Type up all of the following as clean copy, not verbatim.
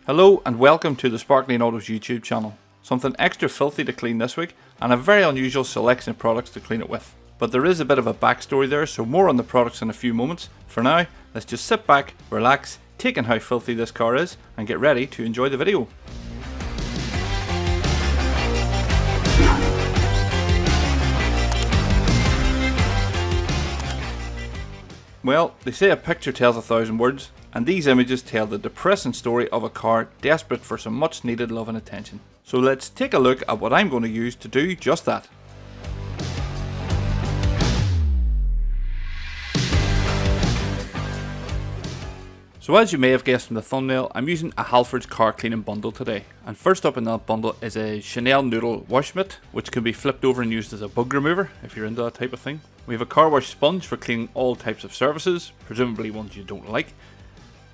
Hello and welcome to the Sparkling Autos YouTube channel. Something extra filthy to clean this week and a very unusual selection of products to clean it with. But there is a bit of a backstory there, so more on the products in a few moments. For now, let's just sit back, relax, take in how filthy this car is and get ready to enjoy the video. Well, they say a picture tells 1,000 words, and these images tell the depressing story of a car desperate for some much needed love and attention. So let's take a look at what I'm going to use to do just that. So as you may have guessed from the thumbnail, I'm using a Halfords Car Cleaning Bundle today. And first up in that bundle is a Chanel Noodle wash mitt, which can be flipped over and used as a bug remover if you're into that type of thing. We have a car wash sponge for cleaning all types of surfaces, presumably ones you don't like.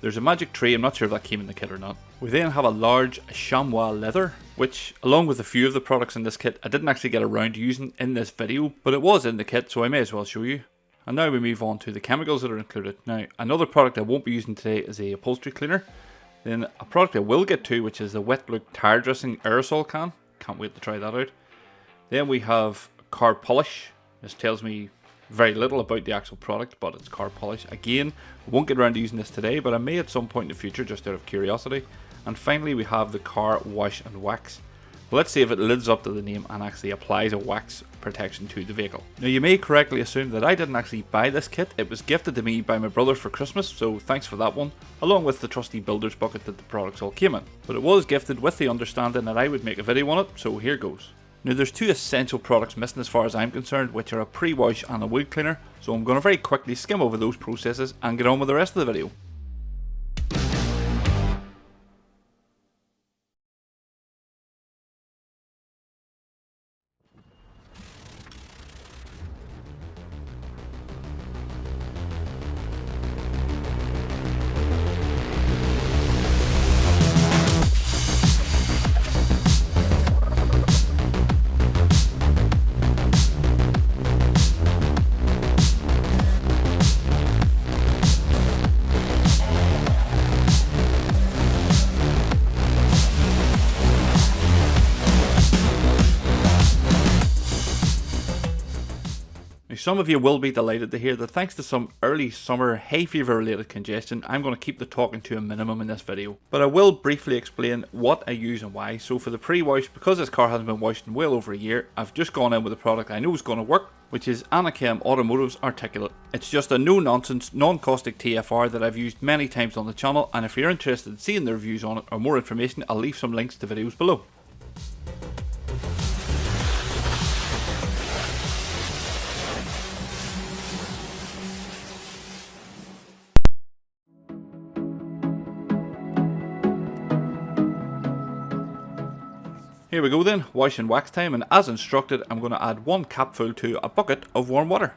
There's a magic tree, I'm not sure if that came in the kit or not. We then have a large chamois leather, which along with a few of the products in this kit I didn't actually get around to using in this video, but it was in the kit so I may as well show you. And now we move on to the chemicals that are included. Now another product I won't be using today is a upholstery cleaner. Then a product I will get to, which is the Wet Look tire dressing aerosol can. Can't wait to try that out. Then we have car polish. This tells me very little about the actual product, but it's car polish. Again, I won't get around to using this today, but I may at some point in the future just out of curiosity. And finally we have the car wash and wax. Let's see if it lives up to the name and actually applies a wax protection to the vehicle. Now you may correctly assume that I didn't actually buy this kit, it was gifted to me by my brother for Christmas, so thanks for that one, along with the trusty builder's bucket that the products all came in. But it was gifted with the understanding that I would make a video on it, so here goes. Now there's two essential products missing as far as I'm concerned, which are a pre-wash and a wood cleaner, so I'm going to very quickly skim over those processes and get on with the rest of the video. Some of you will be delighted to hear that thanks to some early summer hay fever related congestion, I'm going to keep the talking to a minimum in this video. But I will briefly explain what I use and why. So for the pre-wash, because this car hasn't been washed in well over a year, I've just gone in with a product I know is going to work, which is ANTI-KINK Automotive's Articulate. It's just a no-nonsense, non-caustic TFR that I've used many times on the channel, and if you're interested in seeing the reviews on it or more information, I'll leave some links to videos below. Here we go then, wash and wax time, and as instructed I'm going to add one capful to a bucket of warm water.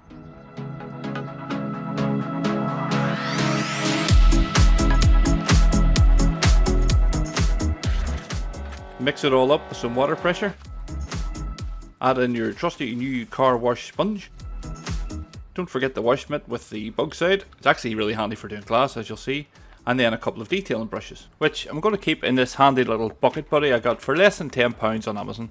Mix it all up with some water pressure. Add in your trusty new car wash sponge. Don't forget the wash mitt with the bug side, it's actually really handy for doing glass as you'll see. And then a couple of detailing brushes, which I'm going to keep in this handy little bucket buddy I got for less than £10 on Amazon.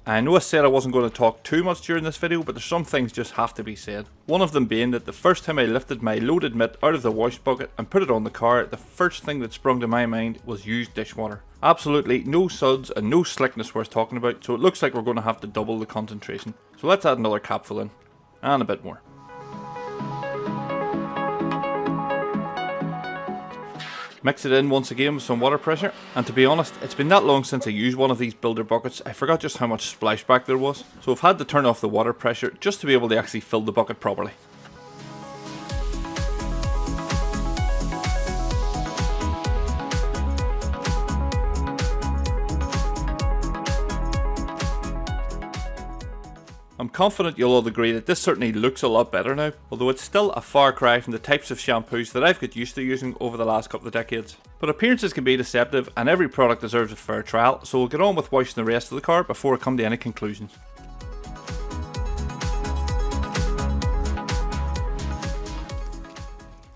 I know I said I wasn't going to talk too much during this video, but there's some things just have to be said. One of them being that the first time I lifted my loaded mitt out of the wash bucket and put it on the car, the first thing that sprung to my mind was used dishwater. Absolutely no suds and no slickness worth talking about, so it looks like we're going to have to double the concentration. So let's add another capful in, and a bit more. Mix it in once again with some water pressure, and to be honest, it's been that long since I used one of these builder buckets, I forgot just how much splashback there was, so I've had to turn off the water pressure just to be able to actually fill the bucket properly. I'm confident you'll all agree that this certainly looks a lot better now, although it's still a far cry from the types of shampoos that I've got used to using over the last couple of decades. But appearances can be deceptive and every product deserves a fair trial, so we'll get on with washing the rest of the car before I come to any conclusions.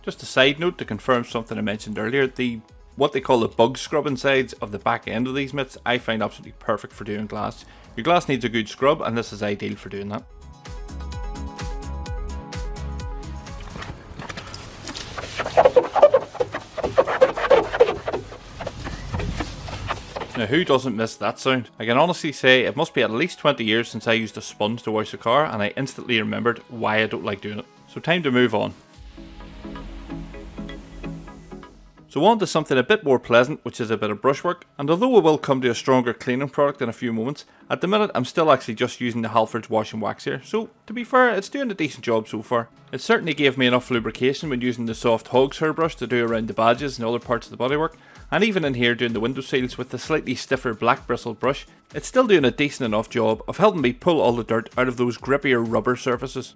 Just a side note to confirm something I mentioned earlier, what they call the bug scrubbing sides of the back end of these mitts I find absolutely perfect for doing glass. Your glass needs a good scrub and this is ideal for doing that. Now who doesn't miss that sound? I can honestly say it must be at least 20 years since I used a sponge to wash the car and I instantly remembered why I don't like doing it. So time to move on. So on to something a bit more pleasant, which is a bit of brushwork, and although I will come to a stronger cleaning product in a few moments, at the minute I'm still actually just using the Halfords wash and wax here, so to be fair, it's doing a decent job so far. It certainly gave me enough lubrication when using the soft Hog's hairbrush to do around the badges and other parts of the bodywork, and even in here doing the window seals with the slightly stiffer black bristled brush, it's still doing a decent enough job of helping me pull all the dirt out of those grippier rubber surfaces.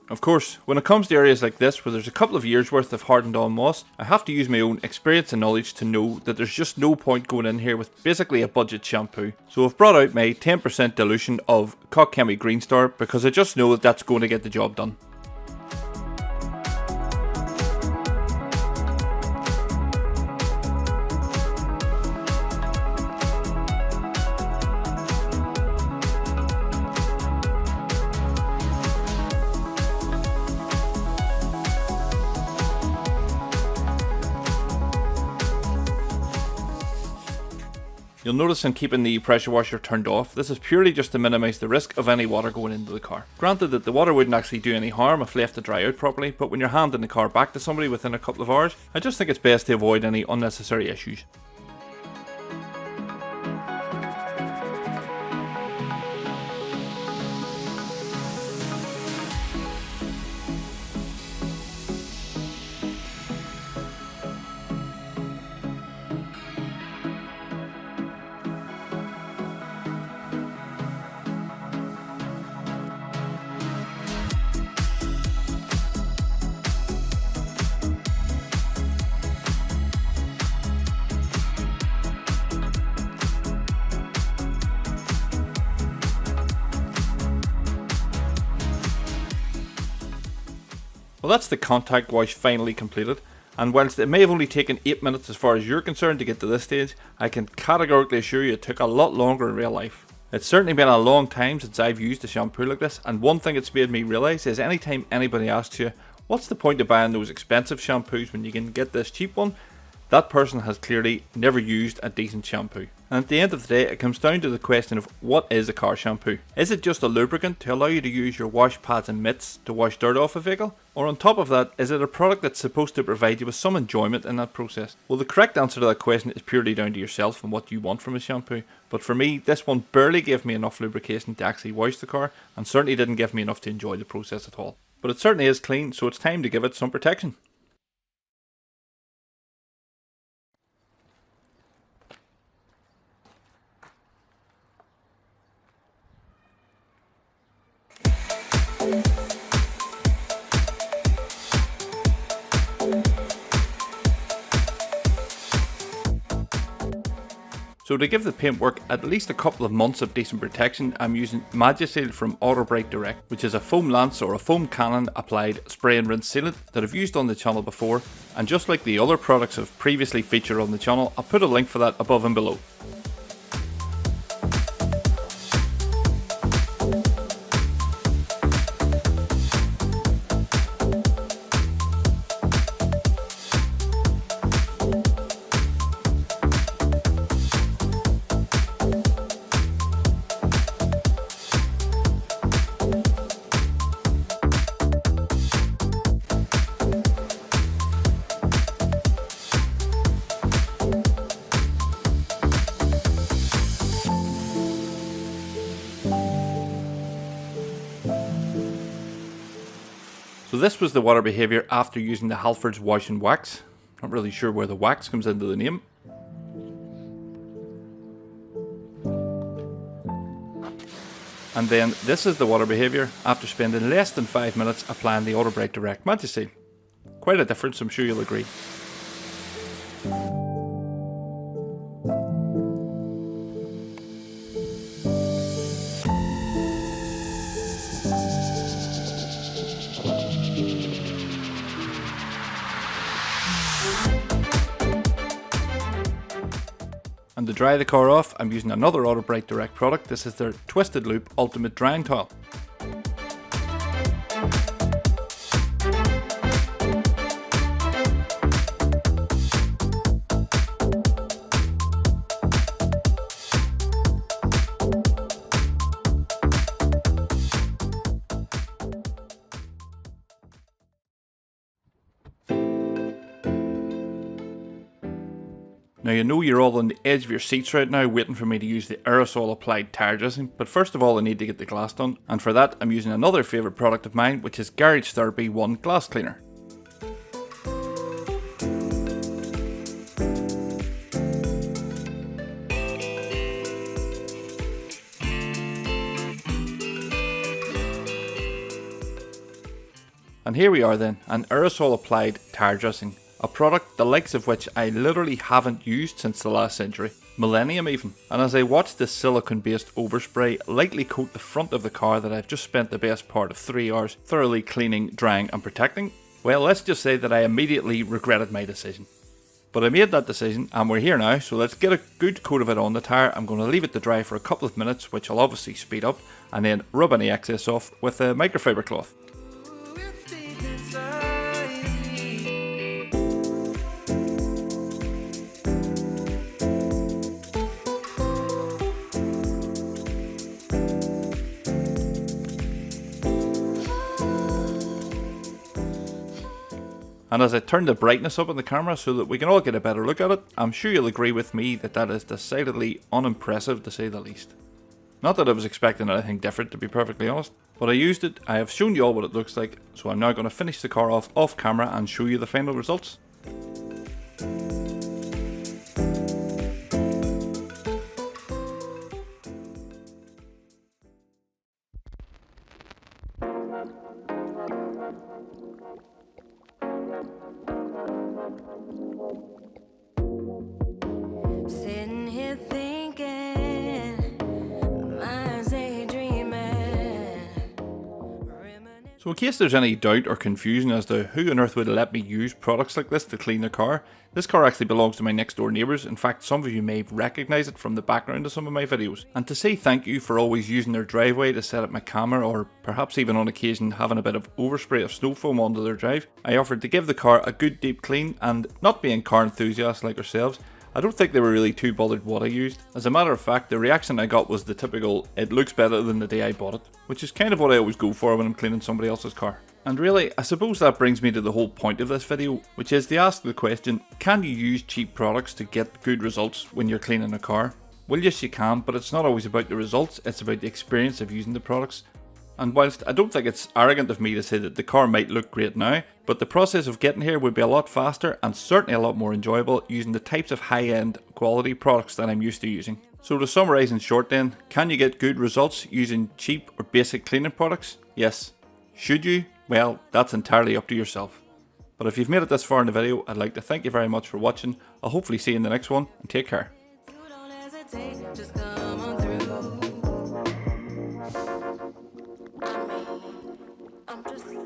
Of course, when it comes to areas like this where there's a couple of years worth of hardened on moss, I have to use my own experience and knowledge to know that there's just no point going in here with basically a budget shampoo. So I've brought out my 10% dilution of KOCH CHEMIE Green Star because I just know that that's going to get the job done. You'll notice I'm keeping the pressure washer turned off. This is purely just to minimise the risk of any water going into the car. Granted that the water wouldn't actually do any harm if left to dry out properly, but when you're handing the car back to somebody within a couple of hours, I just think it's best to avoid any unnecessary issues. Well, that's the contact wash finally completed, and whilst it may have only taken 8 minutes as far as you're concerned to get to this stage, I can categorically assure you it took a lot longer in real life. It's certainly been a long time since I've used a shampoo like this, and one thing it's made me realise is anytime anybody asks you, what's the point of buying those expensive shampoos when you can get this cheap one? That person has clearly never used a decent shampoo. And at the end of the day, it comes down to the question of what is a car shampoo? Is it just a lubricant to allow you to use your wash pads and mitts to wash dirt off a vehicle? Or on top of that, is it a product that's supposed to provide you with some enjoyment in that process? Well, the correct answer to that question is purely down to yourself and what you want from a shampoo. But for me, this one barely gave me enough lubrication to actually wash the car, and certainly didn't give me enough to enjoy the process at all. But it certainly is clean, so it's time to give it some protection. So to give the paintwork at least a couple of months of decent protection, I'm using MJJC from Autobrite Direct, which is a foam lance or a foam Canon applied spray and rinse sealant that I've used on the channel before, and just like the other products I've previously featured on the channel, I'll put a link for that above and below. So this was the water behaviour after using the Halfords wash and wax. Not really sure where the wax comes into the name. And And then this is the water behaviour after spending less than 5 minutes applying the Auto Bright Direct MJJC. Quite a difference, I'm sure you'll agree. And to dry the car off, I'm using another Auto Bright Direct product. This is their Twisted Loop Ultimate Drying Towel. Now you know you're all on the edge of your seats right now waiting for me to use the aerosol applied tire dressing, but first of all I need to get the glass done, and for that I'm using another favourite product of mine, which is Garage Therapy 1 Glass Cleaner. And here we are then, an aerosol applied tire dressing. A product the likes of which I literally haven't used since the last century, millennium even. And as I watch this silicone based overspray lightly coat the front of the car that I've just spent the best part of 3 hours thoroughly cleaning, drying and protecting, well, let's just say that I immediately regretted my decision. But I made that decision and we're here now, so let's get a good coat of it on the tyre. I'm going to leave it to dry for a couple of minutes, which will obviously speed up, and then rub any excess off with a microfiber cloth. And as I turn the brightness up on the camera so that we can all get a better look at it, I'm sure you'll agree with me that that is decidedly unimpressive to say the least. Not that I was expecting anything different, to be perfectly honest, but I used it, I have shown you all what it looks like, so I'm now going to finish the car off camera and show you the final results. Sitting here thinking, mind's daydreaming. So in case there's any doubt or confusion as to who on earth would let me use products like this to clean their car, this car actually belongs to my next door neighbours. In fact, some of you may recognise it from the background of some of my videos. And to say thank you for always using their driveway to set up my camera, or perhaps even on occasion having a bit of overspray of snow foam onto their drive, I offered to give the car a good deep clean, and not being car enthusiasts like ourselves, I don't think they were really too bothered what I used. As a matter of fact, the reaction I got was the typical, it looks better than the day I bought it, which is kind of what I always go for when I'm cleaning somebody else's car. And really, I suppose that brings me to the whole point of this video, which is to ask the question, can you use cheap products to get good results when you're cleaning a car? Well, yes you can, but it's not always about the results, it's about the experience of using the products. And whilst I don't think it's arrogant of me to say that the car might look great now, but the process of getting here would be a lot faster and certainly a lot more enjoyable using the types of high-end quality products that I'm used to using. So to summarise in short then, can you get good results using cheap or basic cleaning products? Yes. Should you? Well, that's entirely up to yourself. But if you've made it this far in the video, I'd like to thank you very much for watching. I'll hopefully see you in the next one, and take care. You don't hesitate, just come on through. I mean, I'm just saying.